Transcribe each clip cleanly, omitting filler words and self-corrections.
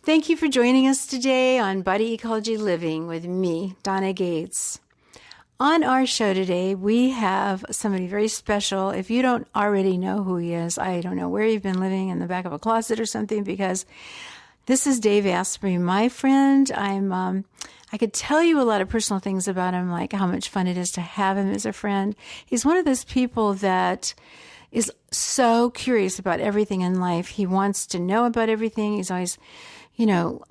Thank you for joining us today on Body Ecology Living with me, Donna Gates. On our show today, we have somebody very special. If you don't already know who he is, I don't know where you've been living, in the back of a closet or something, because this is Dave Asprey, my friend. I could tell you a lot of personal things about him, like how much fun it is to have him as a friend. He's one of those people that is so curious about everything in life. He wants to know about everything. He's always,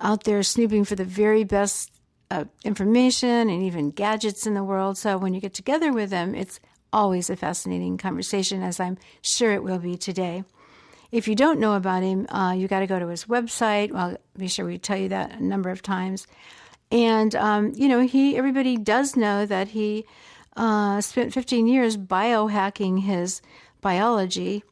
out there snooping for the very best information and even gadgets in the world. So when you get together with him, it's always a fascinating conversation, as I'm sure it will be today. If you don't know about him, you got to go to his website. Well, be sure we tell you that a number of times. And, everybody does know that he spent 15 years biohacking his biology.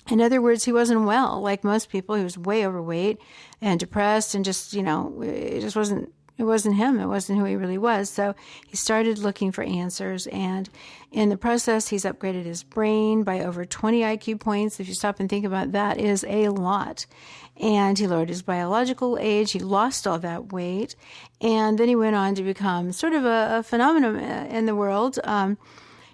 In other words, he wasn't well, like most people. He was way overweight and depressed and just, it wasn't him. It wasn't who he really was. So he started looking for answers. And in the process, he's upgraded his brain by over 20 IQ points. If you stop and think about that, it is a lot. And he lowered his biological age. He lost all that weight. And then he went on to become sort of a phenomenon in the world.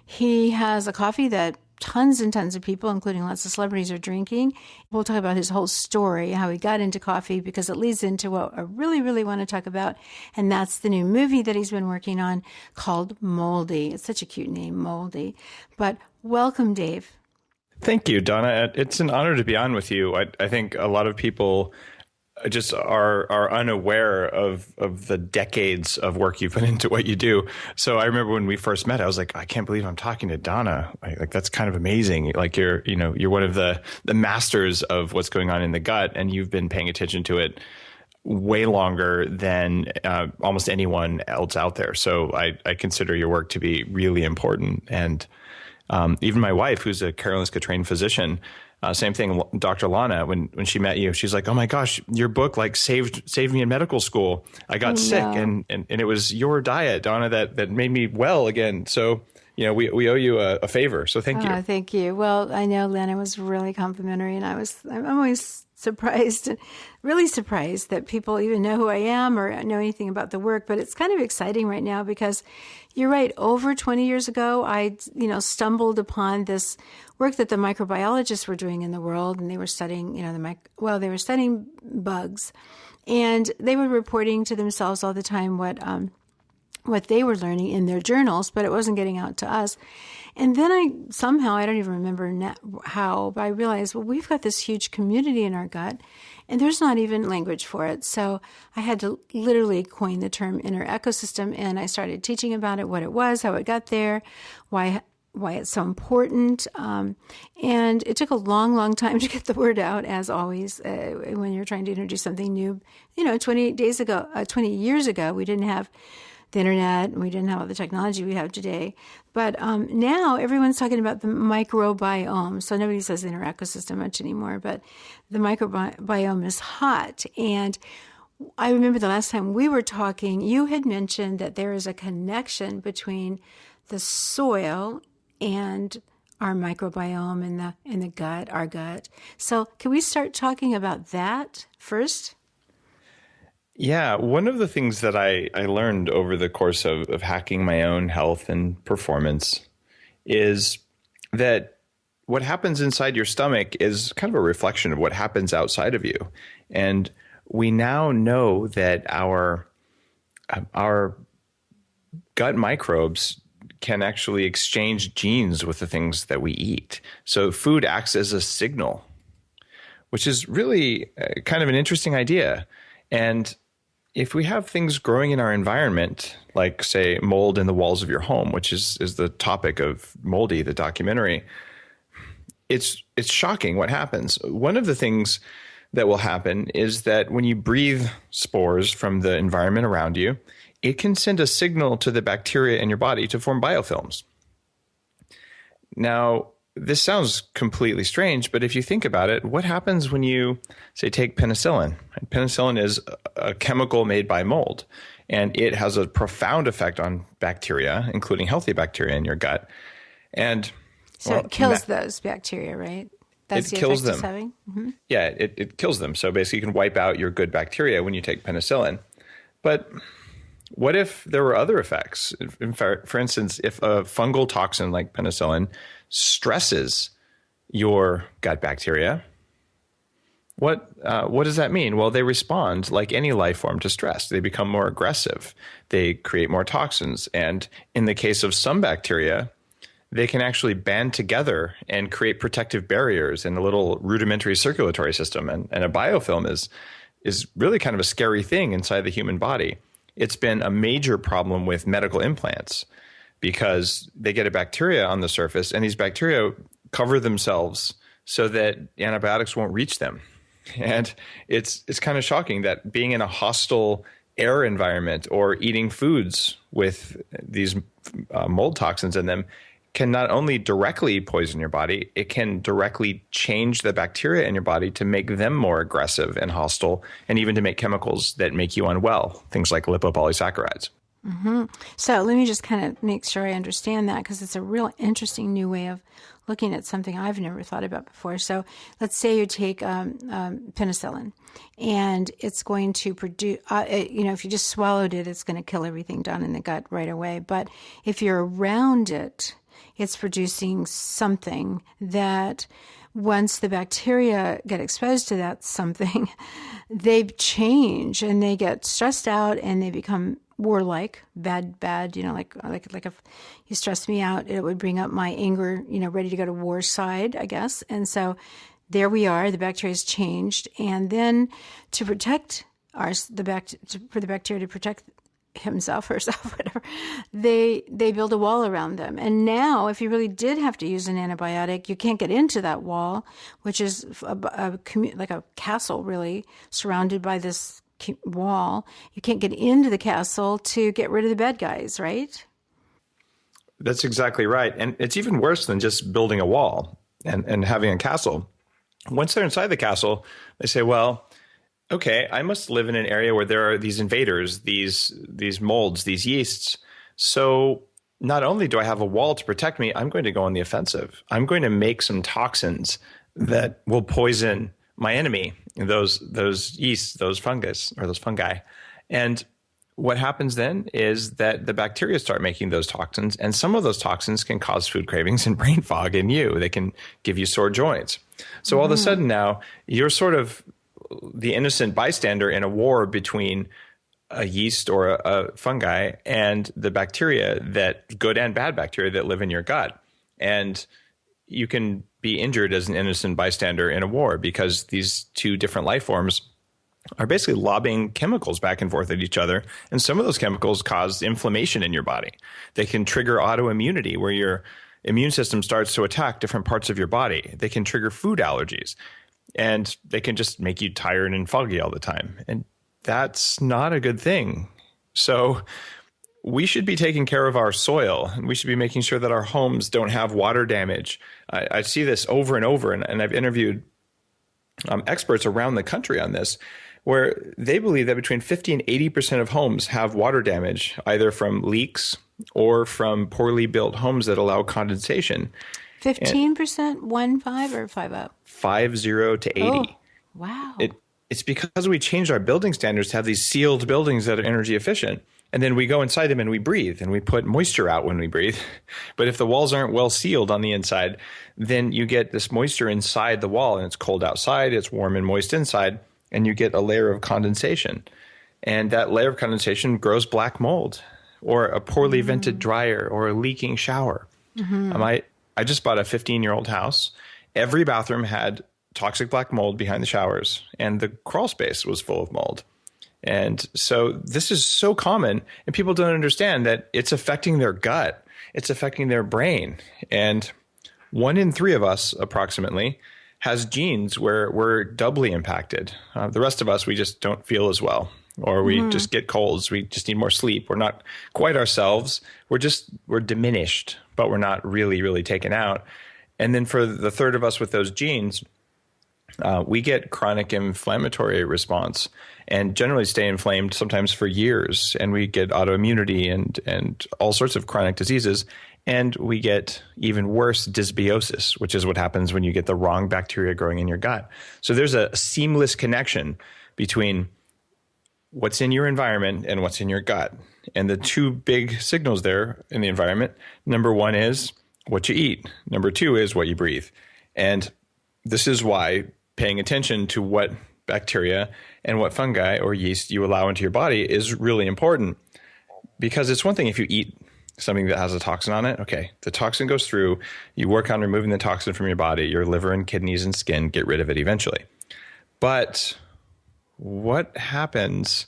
He has a coffee that tons and tons of people, including lots of celebrities, are drinking. We'll talk about his whole story, how he got into coffee, because it leads into what I really, really want to talk about. And that's the new movie that he's been working on called Moldy. It's such a cute name, Moldy. But welcome, Dave. Thank you, Donna. It's an honor to be on with you. I think a lot of people just are unaware of the decades of work you've put into what you do. So I remember when we first met, I was like, I can't believe I'm talking to Donna. Like that's kind of amazing. Like you're one of the masters of what's going on in the gut, and you've been paying attention to it way longer than almost anyone else out there. So I consider your work to be really important. And even my wife, who's a Karolinska trained physician, same thing, Dr. Lana, when she met you, she's like, oh my gosh, your book like saved me in medical school. I got sick and it was your diet, Donna, that made me well again. So, we owe you a favor. So thank you. Thank you. Well, I know Lana was really complimentary, and I'm always surprised, really surprised that people even know who I am or know anything about the work. But it's kind of exciting right now because you're right. Over 20 years ago, I, stumbled upon this work that the microbiologists were doing in the world, and they were studying, they were studying bugs, and they were reporting to themselves all the time what they were learning in their journals, but it wasn't getting out to us. And then I don't even remember how, but I realized, well, we've got this huge community in our gut, and there's not even language for it. So I had to literally coin the term inner ecosystem, and I started teaching about it, what it was, how it got there, why it's so important. And it took a long, long time to get the word out, as always, when you're trying to introduce something new. 20 years ago, we didn't have the internet, and we didn't have all the technology we have today. But now everyone's talking about the microbiome. So nobody says inner ecosystem much anymore, but the microbiome is hot. And I remember the last time we were talking, you had mentioned that there is a connection between the soil and our microbiome in the gut, our gut. So can we start talking about that first? Yeah, one of the things that I learned over the course of hacking my own health and performance is that what happens inside your stomach is kind of a reflection of what happens outside of you. And we now know that our gut microbes can actually exchange genes with the things that we eat. So food acts as a signal, which is really kind of an interesting idea. And if we have things growing in our environment, like say mold in the walls of your home, which is the topic of Moldy, the documentary, it's shocking what happens. One of the things that will happen is that when you breathe spores from the environment around you, it can send a signal to the bacteria in your body to form biofilms. Now, this sounds completely strange, but if you think about it, what happens when you, say, take penicillin? Penicillin is a chemical made by mold, and it has a profound effect on bacteria, including healthy bacteria in your gut. And so it kills those bacteria, right? That's it the kills effect it's them. having? Mm-hmm. Yeah, it kills them. So basically you can wipe out your good bacteria when you take penicillin. But what if there were other effects? For instance, if a fungal toxin like penicillin stresses your gut bacteria, what does that mean? Well, they respond like any life form to stress. They become more aggressive. They create more toxins. And in the case of some bacteria, they can actually band together and create protective barriers in a little rudimentary circulatory system. And a biofilm is really kind of a scary thing inside the human body. It's been a major problem with medical implants because they get a bacteria on the surface, and these bacteria cover themselves so that antibiotics won't reach them. And it's kind of shocking that being in a hostile air environment or eating foods with these mold toxins in them can not only directly poison your body, it can directly change the bacteria in your body to make them more aggressive and hostile, and even to make chemicals that make you unwell, things like lipopolysaccharides. Mm-hmm. So let me just kind of make sure I understand that, because it's a real interesting new way of looking at something I've never thought about before. So let's say you take penicillin, and it's going to produce, if you just swallowed it, it's going to kill everything down in the gut right away. But if you're around it, it's producing something that once the bacteria get exposed to that something, they change and they get stressed out and they become warlike, bad, like if you stress me out, it would bring up my anger, ready to go to war side, I guess. And so there we are, the bacteria has changed. And then to protect for the bacteria to protect himself or herself, whatever, they build a wall around them. And now, if you really did have to use an antibiotic, you can't get into that wall, which is like a castle, really, surrounded by this wall. You can't get into the castle to get rid of the bad guys, right? That's exactly right. And it's even worse than just building a wall and having a castle. Once they're inside the castle, they say, well, okay, I must live in an area where there are these invaders, these molds, these yeasts. So not only do I have a wall to protect me, I'm going to go on the offensive. I'm going to make some toxins that will poison my enemy, those yeasts, those fungus, or those fungi. And what happens then is that the bacteria start making those toxins, and some of those toxins can cause food cravings and brain fog in you. They can give you sore joints. So all of a sudden now, you're sort of the innocent bystander in a war between a yeast or a fungi and the bacteria, that good and bad bacteria that live in your gut. And you can be injured as an innocent bystander in a war because these two different life forms are basically lobbing chemicals back and forth at each other. And some of those chemicals cause inflammation in your body. They can trigger autoimmunity, where your immune system starts to attack different parts of your body. They can trigger food allergies, and they can just make you tired and foggy all the time. And that's not a good thing. So we should be taking care of our soil, and we should be making sure that our homes don't have water damage. I see this over and over, and I've interviewed experts around the country on this, where they believe that between 50 and 80% of homes have water damage, either from leaks or from poorly built homes that allow condensation. 15%, 1.5 or 5.0? 50 to 80. Oh, wow. It's because we changed our building standards to have these sealed buildings that are energy efficient. And then we go inside them and we breathe, and we put moisture out when we breathe. But if the walls aren't well sealed on the inside, then you get this moisture inside the wall, and it's cold outside, it's warm and moist inside, and you get a layer of condensation. And that layer of condensation grows black mold, or a poorly vented dryer, or a leaking shower. I just bought a 15-year-old house. Every bathroom had toxic black mold behind the showers, and the crawl space was full of mold. And so this is so common, and people don't understand that it's affecting their gut. It's affecting their brain. And 1 in 3 of us, approximately, has genes where we're doubly impacted. The rest of us, we just don't feel as well, or we just get colds. We just need more sleep. We're not quite ourselves. We're diminished, but we're not really, really taken out. And then for the third of us with those genes, we get chronic inflammatory response and generally stay inflamed sometimes for years. And we get autoimmunity and all sorts of chronic diseases. And we get even worse dysbiosis, which is what happens when you get the wrong bacteria growing in your gut. So there's a seamless connection between what's in your environment and what's in your gut. And the two big signals there in the environment, number one is what you eat. Number two is what you breathe. And this is why paying attention to what bacteria and what fungi or yeast you allow into your body is really important. Because it's one thing if you eat something that has a toxin on it. Okay, the toxin goes through, you work on removing the toxin from your body, your liver and kidneys and skin get rid of it eventually. But what happens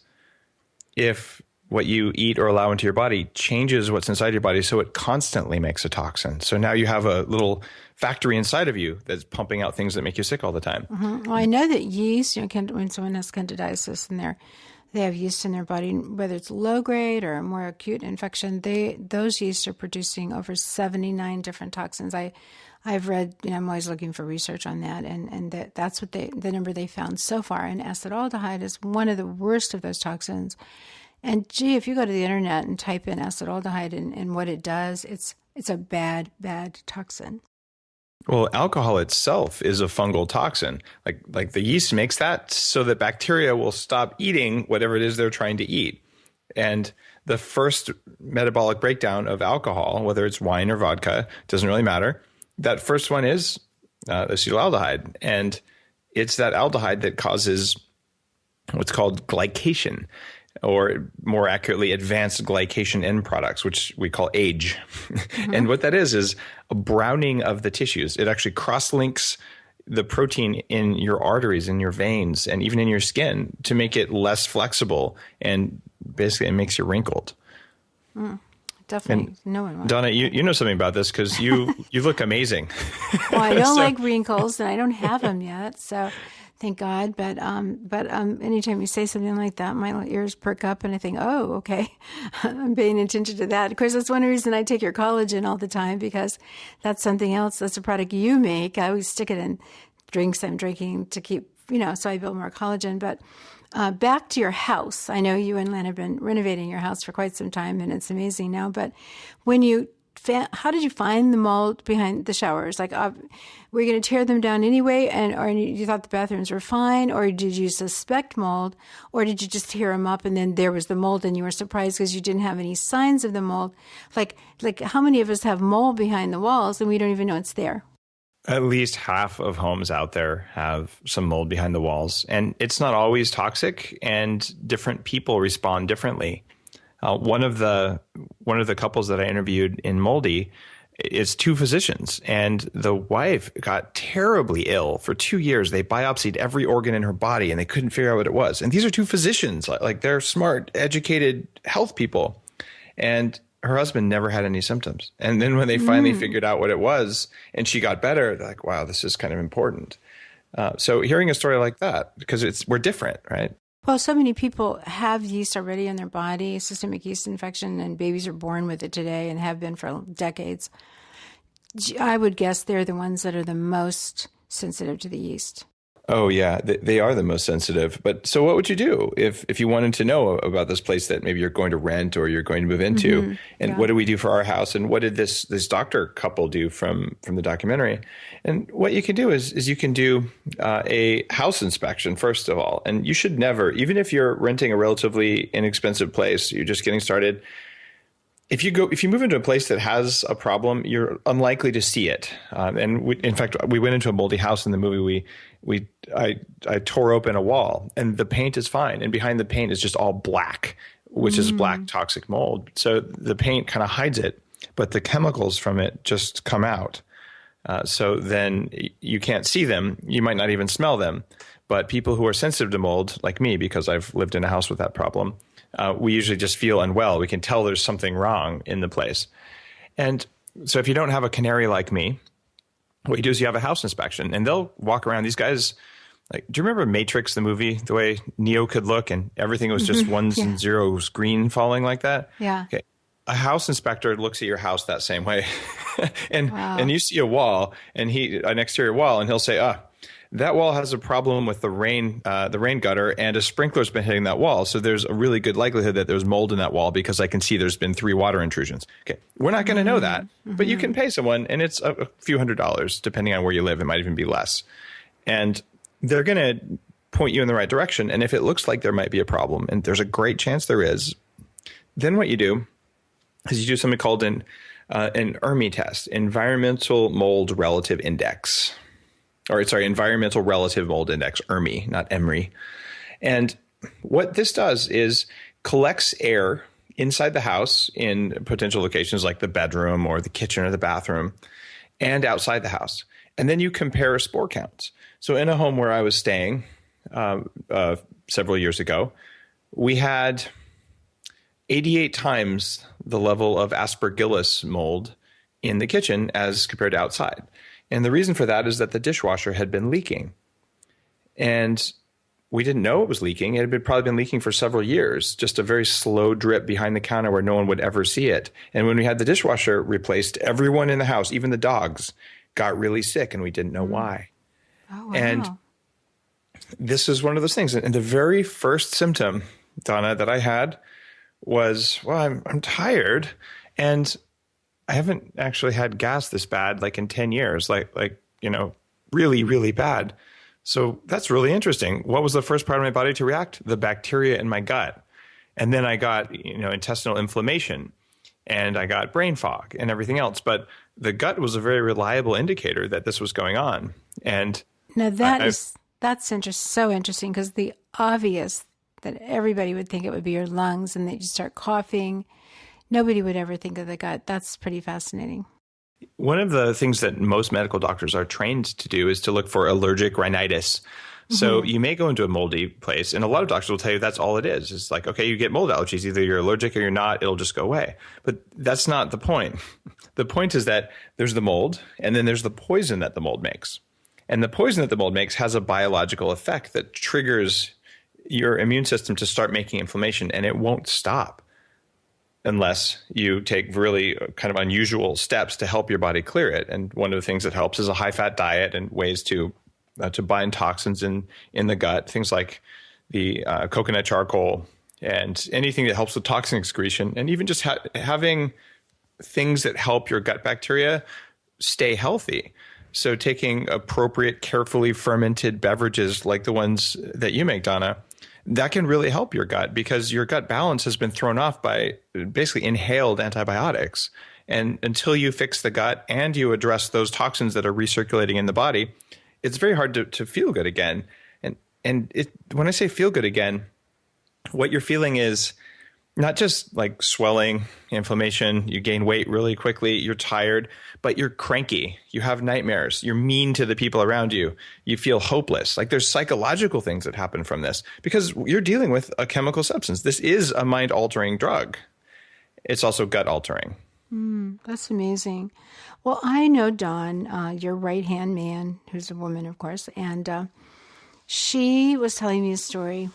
if what you eat or allow into your body changes what's inside your body so it constantly makes a toxin? So now you have a little factory inside of you that's pumping out things that make you sick all the time. Well, I know that yeast, when someone has candidiasis and they have yeast in their body, whether it's low grade or more acute infection, those yeasts are producing over 79 different toxins. I've read, I'm always looking for research on that, and that's what the number they found so far. And acetaldehyde is one of the worst of those toxins. And gee, if you go to the internet and type in acetaldehyde and what it does, it's a bad, bad toxin. Well, alcohol itself is a fungal toxin. Like the yeast makes that so that bacteria will stop eating whatever it is they're trying to eat. And the first metabolic breakdown of alcohol, whether it's wine or vodka, doesn't really matter. That first one is acetaldehyde. And it's that aldehyde that causes what's called glycation, or more accurately, advanced glycation end products, which we call age. Mm-hmm. And what that is a browning of the tissues. It actually cross-links the protein in your arteries, in your veins, and even in your skin to make it less flexible. And basically, it makes you wrinkled. Definitely. And no one wants. Donna, you know something about this because you look amazing. Well, I don't like wrinkles, and I don't have them yet, so thank God. But anytime you say something like that, my ears perk up, and I think, oh, okay, I'm paying attention to that. Of course, that's one reason I take your collagen all the time, because that's something else. That's a product you make. I always stick it in drinks I'm drinking to keep, so I build more collagen. But back to your house. I know you and Len have been renovating your house for quite some time, and it's amazing now. But how did you find the mold behind the showers? Like, were you going to tear them down anyway, or you thought the bathrooms were fine, or did you suspect mold, or did you just tear them up and then there was the mold and you were surprised because you didn't have any signs of the mold? Like how many of us have mold behind the walls and we don't even know it's there? At least half of homes out there have some mold behind the walls, and it's not always toxic, and different people respond differently. One of the couples that I interviewed in Moldy is two physicians, and the wife got terribly ill for 2 years. They biopsied every organ in her body, and they couldn't figure out what it was. And these are two physicians, like they're smart, educated health people, and her husband never had any symptoms. And then when they finally figured out what it was and she got better, they're like, wow, this is kind of important. So hearing a story like that, because we're different, right? Well, so many people have yeast already in their body, systemic yeast infection, and babies are born with it today and have been for decades. I would guess they're the ones that are the most sensitive to the yeast. Oh, yeah, they are the most sensitive. But so what would you do if you wanted to know about this place that maybe you're going to rent or you're going to move into? Mm-hmm. And what do we do for our house? And what did this doctor couple do from the documentary? And what you can do is you can do a house inspection, first of all. And you should never, even if you're renting a relatively inexpensive place, you're just getting started. If you move into a place that has a problem, you're unlikely to see it. In fact, we went into a moldy house in the movie. I tore open a wall, and the paint is fine, and behind the paint is just all black, which is black toxic mold. So the paint kind of hides it, but the chemicals from it just come out. So then you can't see them. You might not even smell them. But people who are sensitive to mold, like me, because I've lived in a house with that problem, we usually just feel unwell. We can tell there's something wrong in the place. And so if you don't have a canary like me, what you do is you have a house inspection, and they'll walk around. These guys, do you remember Matrix, the movie, the way Neo could look and everything was just ones and zeros green falling like that? Yeah. Okay. A house inspector looks at your house that same way. And you see a wall, and an exterior wall, and he'll say, that wall has a problem with the rain gutter, and a sprinkler's been hitting that wall. So there's a really good likelihood that there's mold in that wall because I can see there's been 3 water intrusions. Okay. We're not going to know that, but you can pay someone, and it's a few $100s, depending on where you live. It might even be less. And they're going to point you in the right direction. And if it looks like there might be a problem, and there's a great chance there is, then what you do is you do something called an ERMI test, Environmental Mold Relative Index. Environmental Relative Mold Index, ERMI, not EMRI. And what this does is collects air inside the house in potential locations like the bedroom or the kitchen or the bathroom and outside the house. And then you compare spore counts. So in a home where I was staying several years ago, we had 88 times the level of aspergillus mold in the kitchen as compared to outside. And the reason for that is that the dishwasher had been leaking. And we didn't know it was leaking. It had probably been leaking for several years, just a very slow drip behind the counter where no one would ever see it. And when we had the dishwasher replaced, everyone in the house, even the dogs, got really sick, and we didn't know why. Oh, wow. And this is one of those things. And the very first symptom, Donna, that I had was, well, I'm tired, and I haven't actually had gas this bad like in 10 years, like really, really bad. So that's really interesting. What was the first part of my body to react? The bacteria in my gut. And then I got, intestinal inflammation, and I got brain fog and everything else. But the gut was a very reliable indicator that this was going on. And now that's so interesting, because the obvious that everybody would think it would be your lungs, and that you start coughing. Nobody would ever think of the gut. That's pretty fascinating. One of the things that most medical doctors are trained to do is to look for allergic rhinitis. So you may go into a moldy place, and a lot of doctors will tell you that's all it is. It's like, okay, you get mold allergies. Either you're allergic or you're not. It'll just go away. But that's not the point. The point is that there's the mold, and then there's the poison that the mold makes. And the poison that the mold makes has a biological effect that triggers your immune system to start making inflammation, and it won't stop unless you take really kind of unusual steps to help your body clear it. And one of the things that helps is a high-fat diet and ways to bind toxins in the gut, things like the coconut charcoal and anything that helps with toxin excretion, and even just having things that help your gut bacteria stay healthy. So taking appropriate, carefully fermented beverages like the ones that you make, Donna, that can really help your gut, because your gut balance has been thrown off by basically inhaled antibiotics. And until you fix the gut and you address those toxins that are recirculating in the body, it's very hard to feel good again. And when I say feel good again, what you're feeling is not just like swelling, inflammation, you gain weight really quickly, you're tired, but you're cranky, you have nightmares, you're mean to the people around you, you feel hopeless. Like there's psychological things that happen from this because you're dealing with a chemical substance. This is a mind-altering drug. It's also gut-altering. That's amazing. Well, I know Dawn, your right-hand man, who's a woman, of course, and she was telling me a story.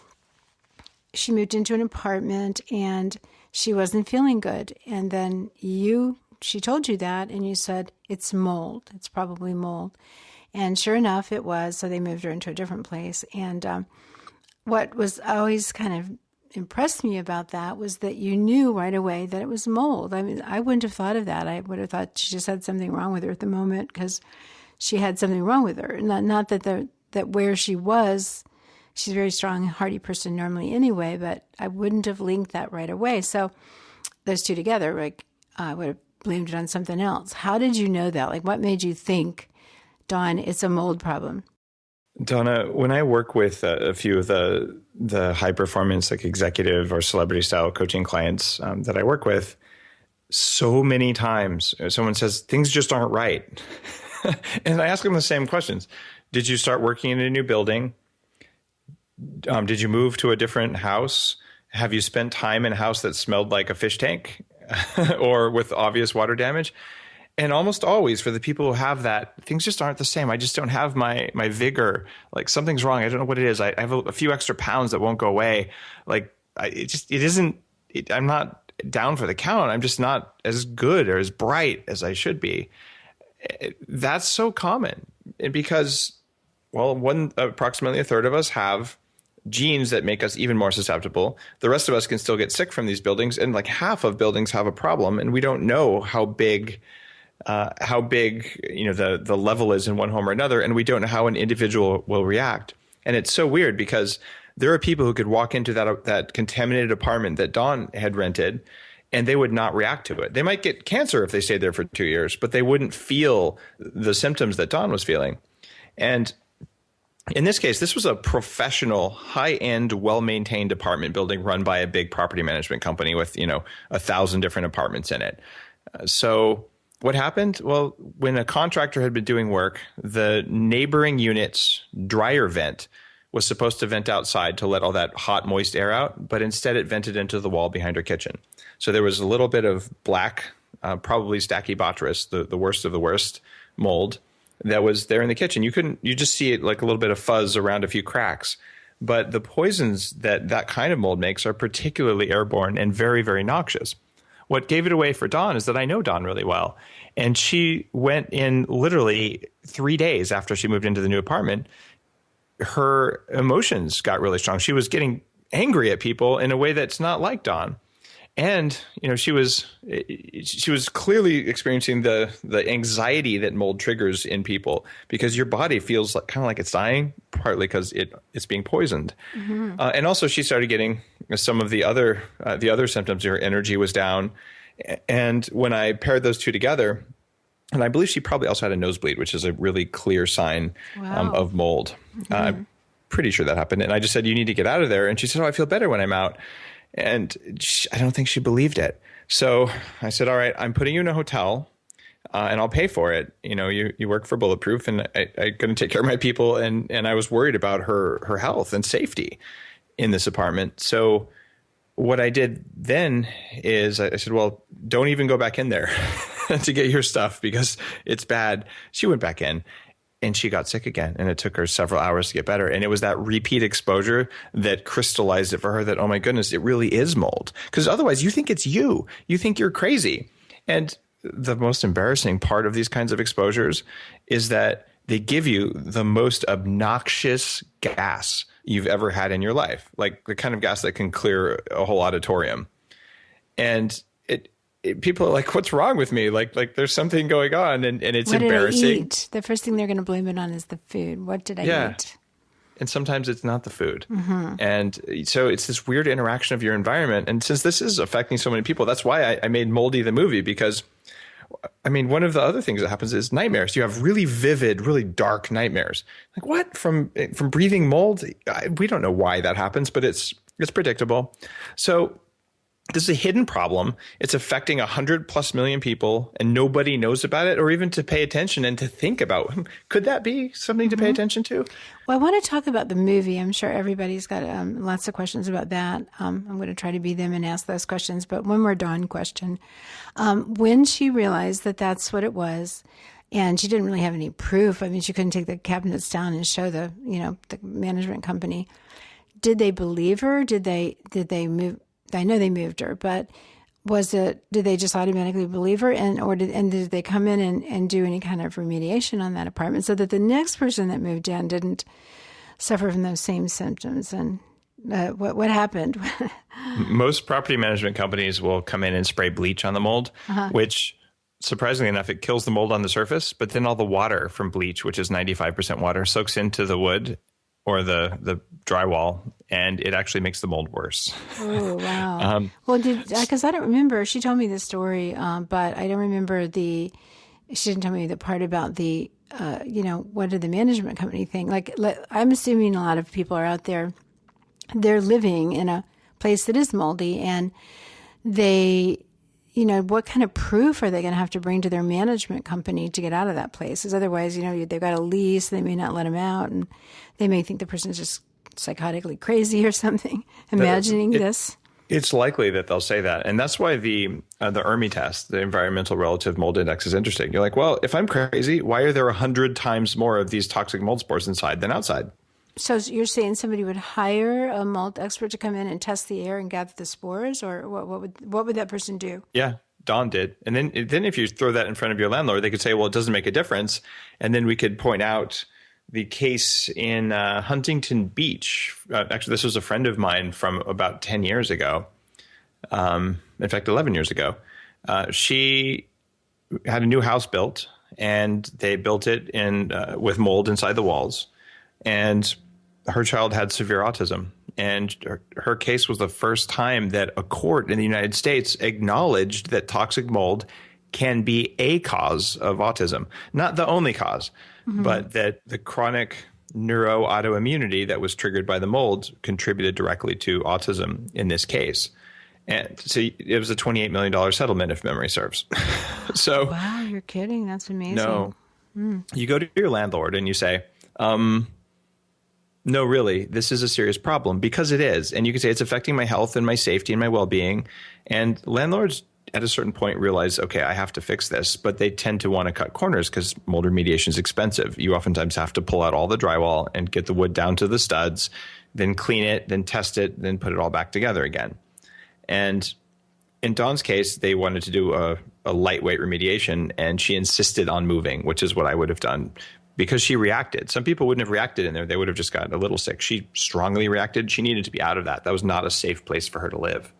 She moved into an apartment and she wasn't feeling good. And then she told you that, and you said, it's mold. It's probably mold. And sure enough, it was. So they moved her into a different place. And what was always kind of impressed me about that was that you knew right away that it was mold. I mean, I wouldn't have thought of that. I would have thought she just had something wrong with her at the moment because she had something wrong with her. Not that where she was, she's a very strong, hardy person normally anyway, but I wouldn't have linked that right away. So those two together, like, I would have blamed it on something else. How did you know that? Like, what made you think, Dawn, it's a mold problem? Donna, when I work with a few of the high performance, like executive or celebrity style coaching clients that I work with, so many times someone says things just aren't right. And I ask them the same questions. Did you start working in a new building? Did you move to a different house? Have you spent time in a house that smelled like a fish tank or with obvious water damage? And almost always for the people who have that, things just aren't the same. I just don't have my vigor. Like something's wrong. I don't know what it is. I have a few extra pounds that won't go away. Like I'm not down for the count. I'm just not as good or as bright as I should be. That's so common. And because Well, approximately a third of us have genes that make us even more susceptible. The rest of us can still get sick from these buildings, and like half of buildings have a problem, and we don't know how big the level is in one home or another, and we don't know how an individual will react. And it's so weird because there are people who could walk into that contaminated apartment that Dawn had rented, and they would not react to it. They might get cancer if they stayed there for 2 years, but they wouldn't feel the symptoms that Dawn was feeling. And in this case, this was a professional, high-end, well-maintained apartment building run by a big property management company with, 1,000 different apartments in it. So what happened? Well, when a contractor had been doing work, the neighboring unit's dryer vent was supposed to vent outside to let all that hot, moist air out, but instead it vented into the wall behind her kitchen. So there was a little bit of black, probably Stachybotrys, the worst of the worst mold that was there in the kitchen. You just see it like a little bit of fuzz around a few cracks. But the poisons that kind of mold makes are particularly airborne and very, very noxious. What gave it away for Dawn is that I know Dawn really well. And she went in literally 3 days after she moved into the new apartment. Her emotions got really strong. She was getting angry at people in a way that's not like Dawn. And, she was clearly experiencing the anxiety that mold triggers in people, because your body feels kind of like it's dying, partly because it's being poisoned. Mm-hmm. And also she started getting some of the other symptoms. Her energy was down. And when I paired those two together, and I believe she probably also had a nosebleed, which is a really clear sign of mold. Mm-hmm. I'm pretty sure that happened. And I just said, you need to get out of there. And she said, I feel better when I'm out. And I don't think she believed it. So I said, all right, I'm putting you in a hotel and I'll pay for it. You work for Bulletproof, and I'm going to take care of my people. And I was worried about her health and safety in this apartment. So what I did then is I said, well, don't even go back in there to get your stuff because it's bad. She went back in. And she got sick again, and it took her several hours to get better. And it was that repeat exposure that crystallized it for her that, oh my goodness, it really is mold. Because otherwise you think it's you. You think you're crazy. And the most embarrassing part of these kinds of exposures is that they give you the most obnoxious gas you've ever had in your life, like the kind of gas that can clear a whole auditorium. And people are like, what's wrong with me? Like there's something going on, and it's what embarrassing. Did I eat? The first thing they're going to blame it on is the food. What did I eat? And sometimes it's not the food. Mm-hmm. And so it's this weird interaction of your environment. And since this is affecting so many people, that's why I made Moldy the movie, because one of the other things that happens is nightmares. You have really vivid, really dark nightmares. Like what? From breathing mold? We don't know why that happens, but it's predictable. So this is a hidden problem. It's affecting 100+ million people, and nobody knows about it, or even to pay attention and to think about. Could that be something to pay attention to? Well, I want to talk about the movie. I'm sure everybody's got lots of questions about that. I'm going to try to be them and ask those questions. But one more Dawn question. When she realized that that's what it was, and she didn't really have any proof, she couldn't take the cabinets down and show the management company. Did they believe her? Did they move? I know they moved her, but did they just automatically believe her? And did they come in and do any kind of remediation on that apartment so that the next person that moved in didn't suffer from those same symptoms? And what happened? Most property management companies will come in and spray bleach on the mold, which surprisingly enough, it kills the mold on the surface, but then all the water from bleach, which is 95% water, soaks into the wood or the drywall, and it actually makes the mold worse. Oh, wow. Well, because I don't remember, she told me the story, but I don't remember she didn't tell me the part about the, what did the management company think? Like, I'm assuming a lot of people are out there, they're living in a place that is moldy, and they, what kind of proof are they going to have to bring to their management company to get out of that place? Because otherwise, they've got a lease, they may not let them out, and they may think the person's just psychotically crazy or something, imagining this. It's likely that they'll say that. And that's why the ERMI test, the Environmental Relative Mold Index, is interesting. You're like, well, if I'm crazy, why are there 100 times more of these toxic mold spores inside than outside? So you're saying somebody would hire a mold expert to come in and test the air and gather the spores, or what would that person do? Yeah, Dawn did. And then if you throw that in front of your landlord, they could say, well, it doesn't make a difference. And then we could point out the case in Huntington Beach. Actually, this was a friend of mine from about 10 years ago. In fact, 11 years ago. She had a new house built, and they built it with mold inside the walls. And her child had severe autism. And her case was the first time that a court in the United States acknowledged that toxic mold can be a cause of autism. Not the only cause, but that the chronic neuroautoimmunity that was triggered by the mold contributed directly to autism in this case. And so it was a $28 million settlement, if memory serves. So, wow, you're kidding. That's amazing. No, you go to your landlord and you say, no, really, this is a serious problem, because it is. And you can say it's affecting my health and my safety and my well-being. And landlords at a certain point realize, okay, I have to fix this, but they tend to want to cut corners because mold remediation is expensive. You oftentimes have to pull out all the drywall and get the wood down to the studs, then clean it, then test it, then put it all back together again. And in Dawn's case, they wanted to do a lightweight remediation, and she insisted on moving, which is what I would have done, because she reacted. Some people wouldn't have reacted in there. They would have just gotten a little sick. She strongly reacted. She needed to be out of that. That was not a safe place for her to live.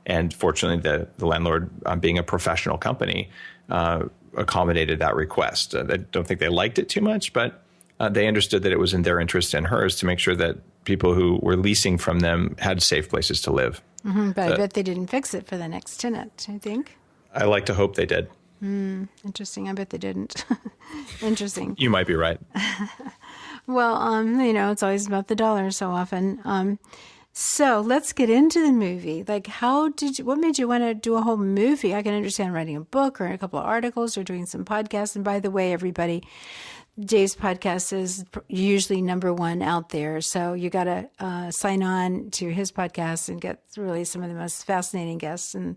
And fortunately, the landlord, being a professional company, accommodated that request. I don't think they liked it too much, but they understood that it was in their interest and hers to make sure that people who were leasing from them had safe places to live. But I bet they didn't fix it for the next tenant, I think. I like to hope they did. Interesting. I bet they didn't. Interesting. You might be right. Well, it's always about the dollar so often. So let's get into the movie. Like, what made you want to do a whole movie? I can understand writing a book or a couple of articles or doing some podcasts. And by the way, everybody, Dave's podcast is usually number one out there. So you got to sign on to his podcast and get really some of the most fascinating guests in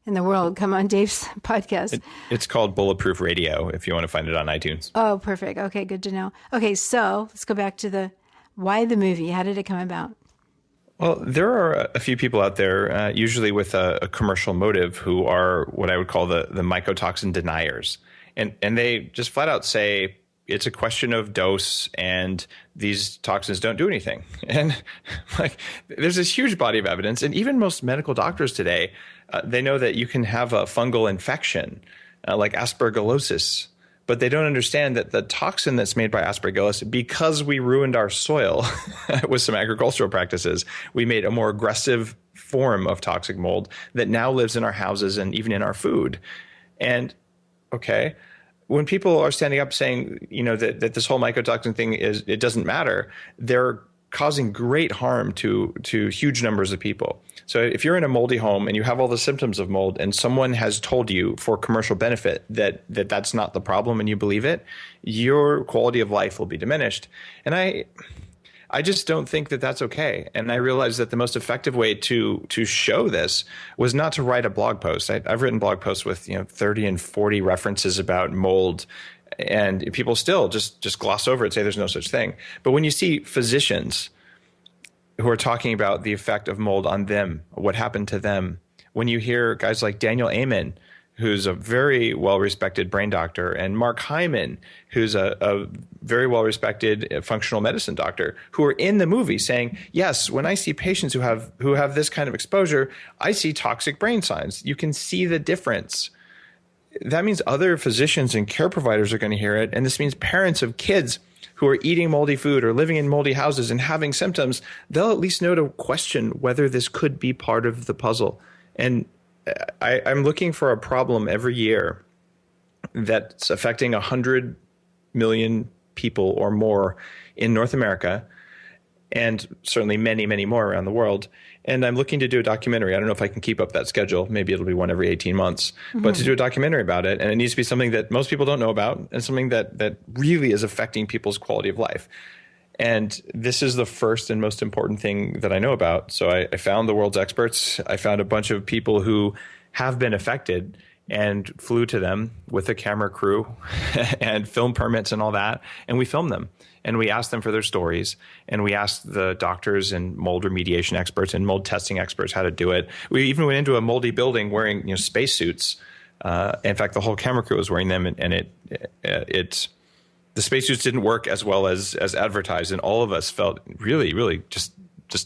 the world. Come on, Dave's podcast. It's called Bulletproof Radio, if you want to find it on iTunes. Oh, perfect. Okay, good to know. Okay, so let's go back to why the movie. How did it come about? Well, there are a few people out there, usually with a commercial motive, who are what I would call the mycotoxin deniers. And they just flat out say it's a question of dose and these toxins don't do anything. And there's this huge body of evidence. And even most medical doctors today, they know that you can have a fungal infection like aspergillosis, but they don't understand that the toxin that's made by aspergillus, because we ruined our soil with some agricultural practices, we made a more aggressive form of toxic mold that now lives in our houses and even in our food. And okay, when people are standing up saying, that this whole mycotoxin thing it doesn't matter, they're causing great harm to huge numbers of people. So if you're in a moldy home and you have all the symptoms of mold and someone has told you for commercial benefit that that's not the problem and you believe it, your quality of life will be diminished. And I just don't think that that's okay. And I realized that the most effective way to show this was not to write a blog post. I've written blog posts with 30 and 40 references about mold, and people still just gloss over it, say there's no such thing. But when you see physicians who are talking about the effect of mold on them, what happened to them, when you hear guys like Daniel Amen, who's a very well-respected brain doctor, and Mark Hyman, who's a very well-respected functional medicine doctor, who are in the movie saying, yes, when I see patients who have this kind of exposure, I see toxic brain signs. You can see the difference. That means other physicians and care providers are going to hear it, and this means parents of kids who are eating moldy food or living in moldy houses and having symptoms, they'll at least know to question whether this could be part of the puzzle. And I'm looking for a problem every year that's affecting 100 million people or more in North America, and certainly many, many more around the world. And I'm looking to do a documentary. I don't know if I can keep up that schedule. Maybe it'll be one every 18 months. But to do a documentary about it, and it needs to be something that most people don't know about and something that really is affecting people's quality of life. And this is the first and most important thing that I know about. So I found the world's experts. I found a bunch of people who have been affected and flew to them with a camera crew and film permits and all that. And we filmed them. And we asked them for their stories. And we asked the doctors and mold remediation experts and mold testing experts how to do it. We even went into a moldy building wearing spacesuits. In fact, the whole camera crew was wearing them. And the spacesuits didn't work as well as advertised, and all of us felt really, really just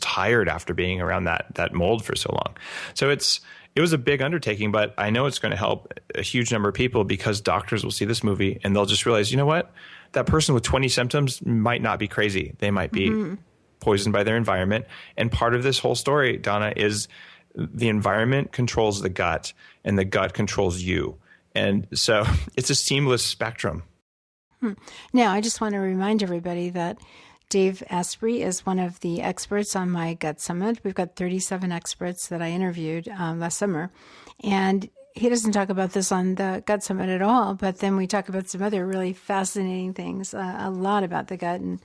tired after being around that mold for so long. So it was a big undertaking, but I know it's going to help a huge number of people, because doctors will see this movie and they'll just realize, you know what, that person with 20 symptoms might not be crazy. They might be poisoned by their environment. And part of this whole story, Donna, is the environment controls the gut and the gut controls you. And so it's a seamless spectrum. Now, I just want to remind everybody that Dave Asprey is one of the experts on my Gut Summit. We've got 37 experts that I interviewed last summer. And he doesn't talk about this on the Gut Summit at all, but then we talk about some other really fascinating things, a lot about the gut and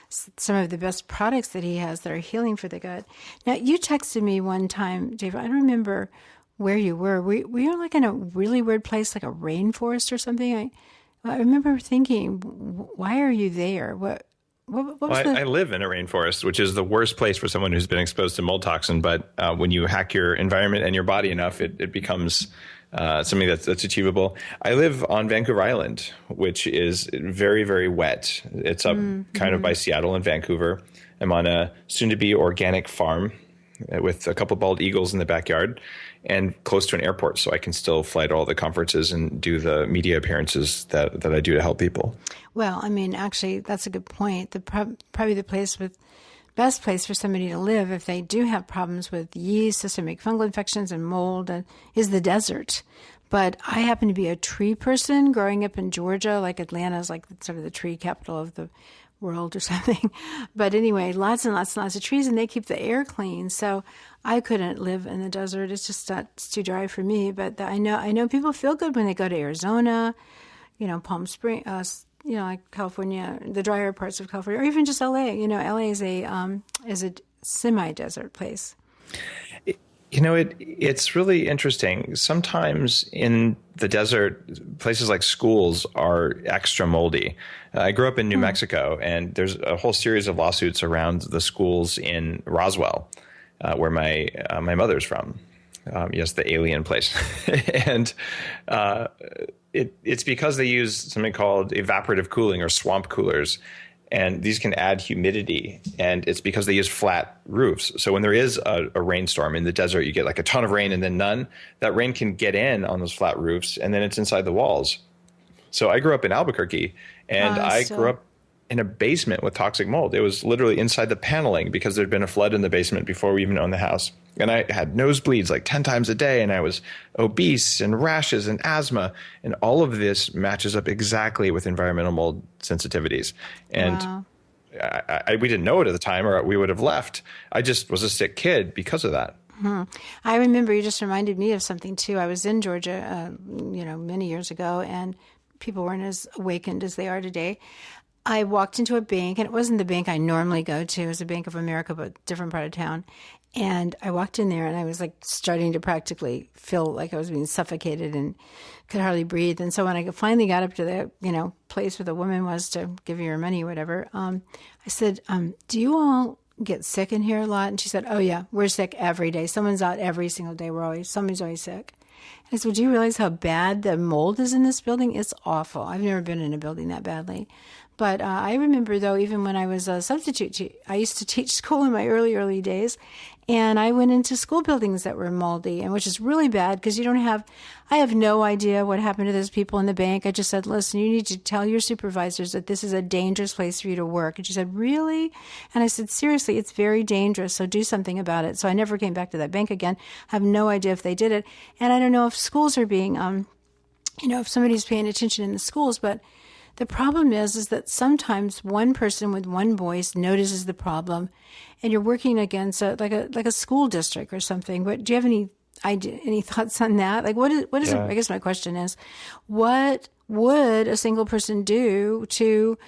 some of the best products that he has that are healing for the gut. Now, you texted me one time, Dave, I don't remember where you were. We were like in a really weird place, like a rainforest or something. I remember thinking, why are you there? What was I live in a rainforest, which is the worst place for someone who's been exposed to mold toxin. But when you hack your environment and your body enough, it becomes something that's achievable. I live on Vancouver Island, which is very, very wet. It's up kind of by Seattle and Vancouver. I'm on a soon-to-be organic farm with a couple of bald eagles in the backyard and close to an airport, so I can still fly to all the conferences and do the media appearances that I do to help people. Well, I mean, actually, that's a good point. Probably the best place for somebody to live if they do have problems with yeast, systemic fungal infections, and mold is the desert. But I happen to be a tree person growing up in Georgia, like Atlanta is like sort of the tree capital of the world or something. But anyway, lots and lots and lots of trees, and they keep the air clean. So I couldn't live in the desert. It's just it's too dry for me. But I know people feel good when they go to Arizona, Palm Springs, like California, the drier parts of California, or even just LA. LA is a semi-desert place. It's really interesting. Sometimes in the desert, places like schools are extra moldy. I grew up in New Mexico, and there's a whole series of lawsuits around the schools in Roswell, where my mother's from. Yes, the alien place. And it's because they use something called evaporative cooling or swamp coolers. And these can add humidity, and it's because they use flat roofs. So when there is a rainstorm in the desert, you get like a ton of rain and then none. That rain can get in on those flat roofs, and then it's inside the walls. So I grew up in Albuquerque, and I grew up in a basement with toxic mold. It was literally inside the paneling because there'd been a flood in the basement before we even owned the house. And I had nosebleeds like 10 times a day, and I was obese and rashes and asthma. And all of this matches up exactly with environmental mold sensitivities. And wow. We didn't know it at the time, or we would have left. I just was a sick kid because of that. I remember you just reminded me of something too. I was in Georgia, many years ago, and people weren't as awakened as they are today. I walked into a bank, and it wasn't the bank I normally go to. It was a Bank of America, but a different part of town. And I walked in there, and I was like starting to practically feel like I was being suffocated and could hardly breathe. And so when I finally got up to the place where the woman was to give you your money or whatever, I said, do you all get sick in here a lot? And she said, oh yeah, we're sick every day. Someone's out every single day. Somebody's always sick. And I said, well, do you realize how bad the mold is in this building? It's awful. I've never been in a building that badly. But I remember, though, even when I was a substitute, I used to teach school in my early days, and I went into school buildings that were moldy, and which is really bad because I have no idea what happened to those people in the bank. I just said, listen, you need to tell your supervisors that this is a dangerous place for you to work. And she said, really? And I said, seriously, it's very dangerous, so do something about it. So I never came back to that bank again. I have no idea if they did it. And I don't know if schools are being, if somebody's paying attention in the schools, but the problem is that sometimes one person with one voice notices the problem, and you're working against like a school district or something. But do you have any thoughts on that? Like, what is it? I guess my question is, what would a single person do to,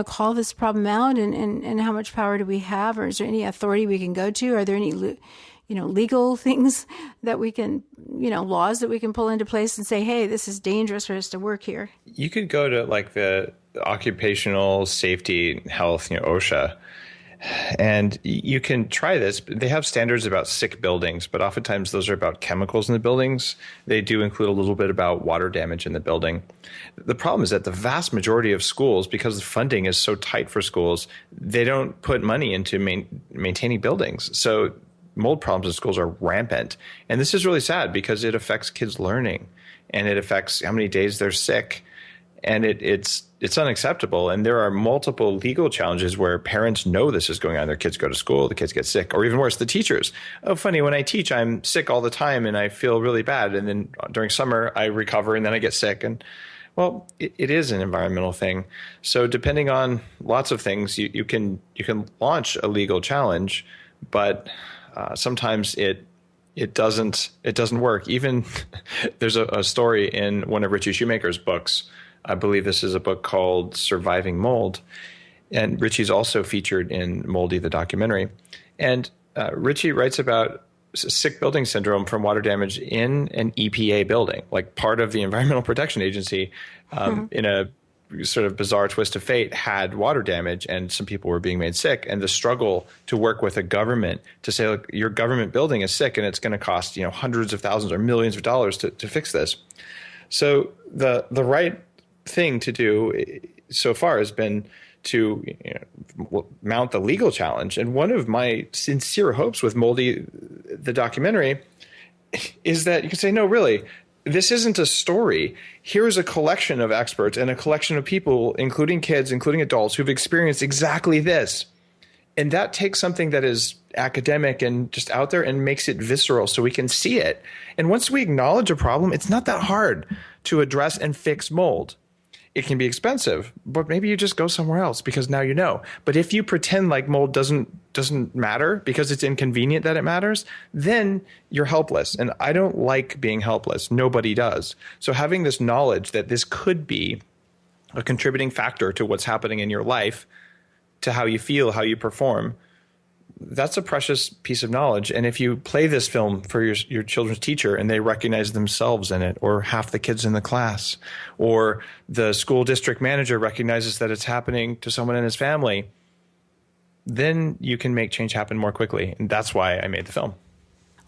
call this problem out, and how much power do we have, or is there any authority we can go to? Are there any legal things that we can, laws that we can pull into place and say, hey, this is dangerous for us to work here? You could go to like the Occupational Safety and Health, OSHA, And you can try this. They have standards about sick buildings, but oftentimes those are about chemicals in the buildings. They do include a little bit about water damage in the building. The problem is that the vast majority of schools, because the funding is so tight for schools, they don't put money into maintaining buildings. So mold problems in schools are rampant. And this is really sad because it affects kids' learning, and it affects how many days they're sick. And it's unacceptable. And there are multiple legal challenges where parents know this is going on. Their kids go to school, the kids get sick, or even worse, the teachers. Oh, funny, when I teach, I'm sick all the time and I feel really bad. And then during summer, I recover and then I get sick. And well, it is an environmental thing. So depending on lots of things, you can launch a legal challenge, but sometimes it doesn't work. Even there's a story in one of Richie Shoemaker's books. I believe this is a book called Surviving Mold. And Richie's also featured in Moldy, the documentary. And Richie writes about sick building syndrome from water damage in an EPA building, like part of the Environmental Protection Agency, in a sort of bizarre twist of fate, had water damage and some people were being made sick. And the struggle to work with a government to say, look, your government building is sick and it's going to cost hundreds of thousands or millions of dollars to fix this. So the right thing to do so far has been to mount the legal challenge. And one of my sincere hopes with Moldy, the documentary, is that you can say, no, really, this isn't a story. Here's a collection of experts and a collection of people, including kids, including adults, who've experienced exactly this. And that takes something that is academic and just out there and makes it visceral so we can see it. And once we acknowledge a problem, it's not that hard to address and fix mold. It can be expensive, but maybe you just go somewhere else because now you know. But if you pretend like mold doesn't matter because it's inconvenient that it matters, then you're helpless. And I don't like being helpless. Nobody does. So having this knowledge that this could be a contributing factor to what's happening in your life, to how you feel, how you perform, that's a precious piece of knowledge. And if you play this film for your children's teacher and they recognize themselves in it, or half the kids in the class, or the school district manager recognizes that it's happening to someone in his family, then you can make change happen more quickly. And that's why I made the film.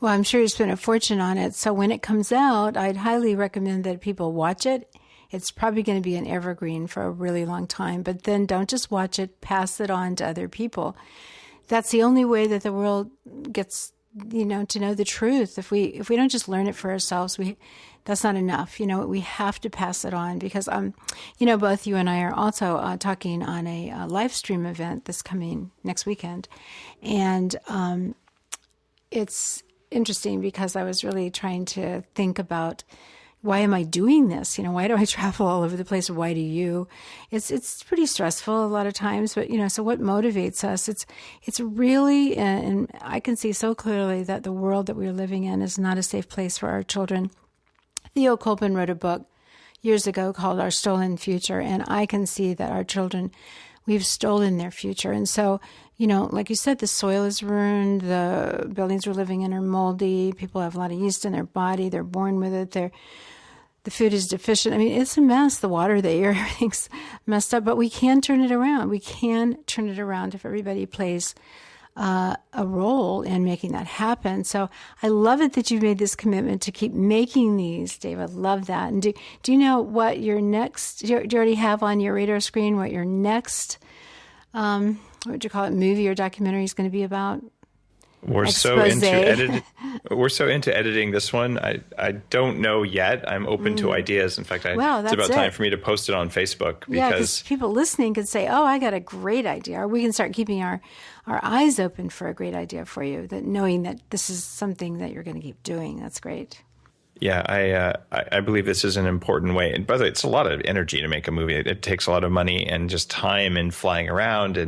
Well, I'm sure you spent a fortune on it. So when it comes out, I'd highly recommend that people watch it. It's probably going to be an evergreen for a really long time. But then don't just watch it, pass it on to other people. That's the only way that the world gets, to know the truth. If we don't just learn it for ourselves, that's not enough. We have to pass it on because, both you and I are also talking on a live stream event this coming next weekend. And it's interesting because I was really trying to think about, why am I doing this? Why do I travel all over the place? Why do you? It's pretty stressful a lot of times, but so what motivates us? It's really, and I can see so clearly that the world that we're living in is not a safe place for our children. Theo Colpin wrote a book years ago called Our Stolen Future, and I can see that our children, we've stolen their future. And so, like you said, the soil is ruined, the buildings we're living in are moldy, people have a lot of yeast in their body, they're born with it, the food is deficient. I mean, it's a mess, the water, the air, everything's messed up, but we can turn it around. We can turn it around if everybody plays a role in making that happen. So I love it that you've made this commitment to keep making these, Dave. I love that. And do you know what your next, do you already have on your radar screen what your next, what would you call it, movie or documentary is going to be about? We're so into editing this one. I don't know yet. I'm open to ideas. In fact, it's about time for me to post it on Facebook. Because people listening could say, oh, I got a great idea. Or we can start keeping our eyes open for a great idea for you, that knowing that this is something that you're going to keep doing. That's great. Yeah, I believe this is an important way. And by the way, it's a lot of energy to make a movie. It takes a lot of money and just time and flying around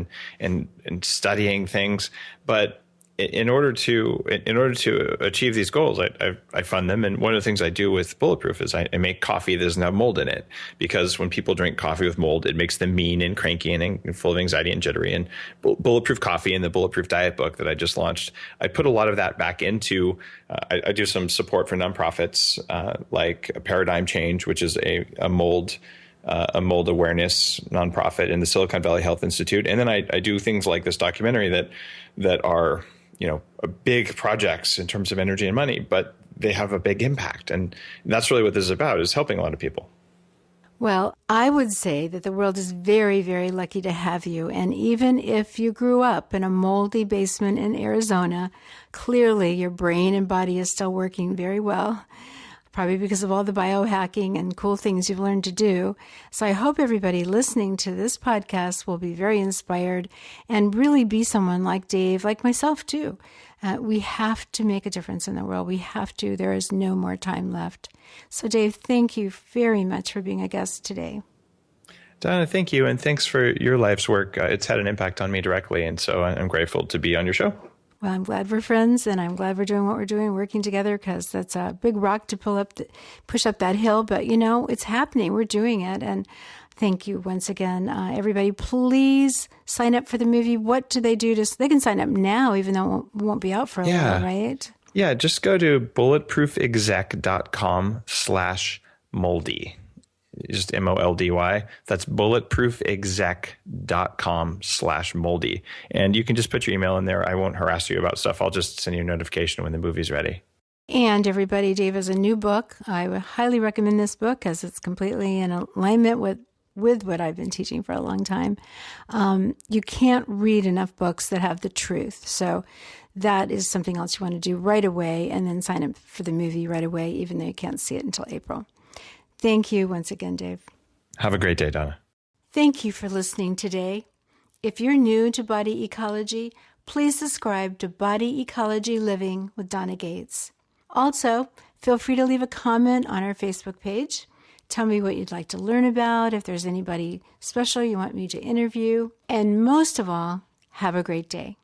and studying things. But in order to achieve these goals, I fund them. And one of the things I do with Bulletproof is I make coffee that doesn't have mold in it, because when people drink coffee with mold, it makes them mean and cranky and full of anxiety and jittery. And Bulletproof Coffee and the Bulletproof Diet book that I just launched, I put a lot of that back into, I do some support for nonprofits like a Paradigm Change, which is a mold a mold awareness nonprofit in the Silicon Valley Health Institute. And then I do things like this documentary that are, big projects in terms of energy and money, but they have a big impact. And that's really what this is about, is helping a lot of people. Well, I would say that the world is very, very lucky to have you. And even if you grew up in a moldy basement in Arizona, clearly your brain and body is still working very well, probably because of all the biohacking and cool things you've learned to do. So I hope everybody listening to this podcast will be very inspired and really be someone like Dave, like myself too. We have to make a difference in the world. We have to. There is no more time left. So Dave, thank you very much for being a guest today. Donna, thank you. And thanks for your life's work. It's had an impact on me directly. And so I'm grateful to be on your show. Well, I'm glad we're friends, and I'm glad we're doing what we're doing, working together, because that's a big rock to push up that hill. But, it's happening. We're doing it. And thank you once again. Everybody, please sign up for the movie. What do they do? They can sign up now, even though it won't be out for a while, right? Yeah, just go to bulletproofexec.com/moldy. Just MOLDY. That's bulletproofexec.com/moldy. And you can just put your email in there. I won't harass you about stuff. I'll just send you a notification when the movie's ready. And everybody, Dave has a new book. I would highly recommend this book because it's completely in alignment with what I've been teaching for a long time. You can't read enough books that have the truth. So that is something else you want to do right away, and then sign up for the movie right away, even though you can't see it until April. Thank you once again, Dave. Have a great day, Donna. Thank you for listening today. If you're new to Body Ecology, please subscribe to Body Ecology Living with Donna Gates. Also, feel free to leave a comment on our Facebook page. Tell me what you'd like to learn about, if there's anybody special you want me to interview. And most of all, have a great day.